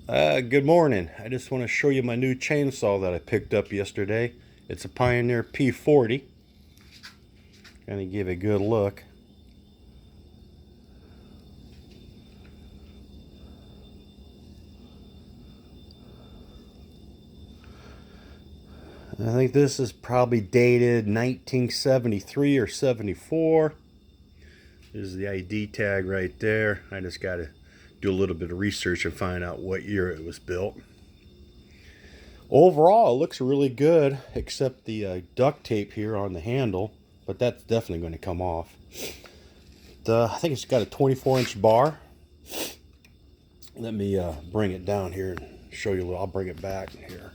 Good morning. I just want to show you my new chainsaw that I picked up yesterday. It's a Pioneer P40. Kind of give a good look. I think this is probably dated 1973 or 74. There's the ID tag right there. I just got to do a little bit of research and find out what year it was built. Overall, it looks really good, except the duct tape here on the handle, but that's definitely going to come off. I think it's got a 24-inch bar. Let me bring it down here and show you a little. I'll bring it back here.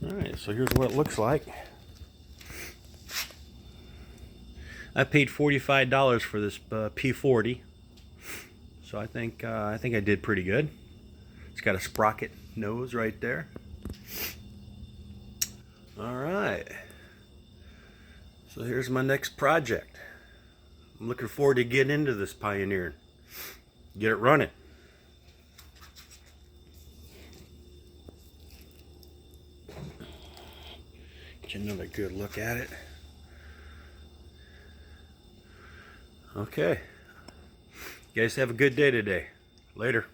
Alright, so here's what it looks like. I paid $45 for this P40, so I think I did pretty good. It's got a sprocket nose right there. Alright, so here's my next project. I'm looking forward to getting into this Pioneer. Get it running. Get another good look at it. Okay. You guys have a good day today. Later.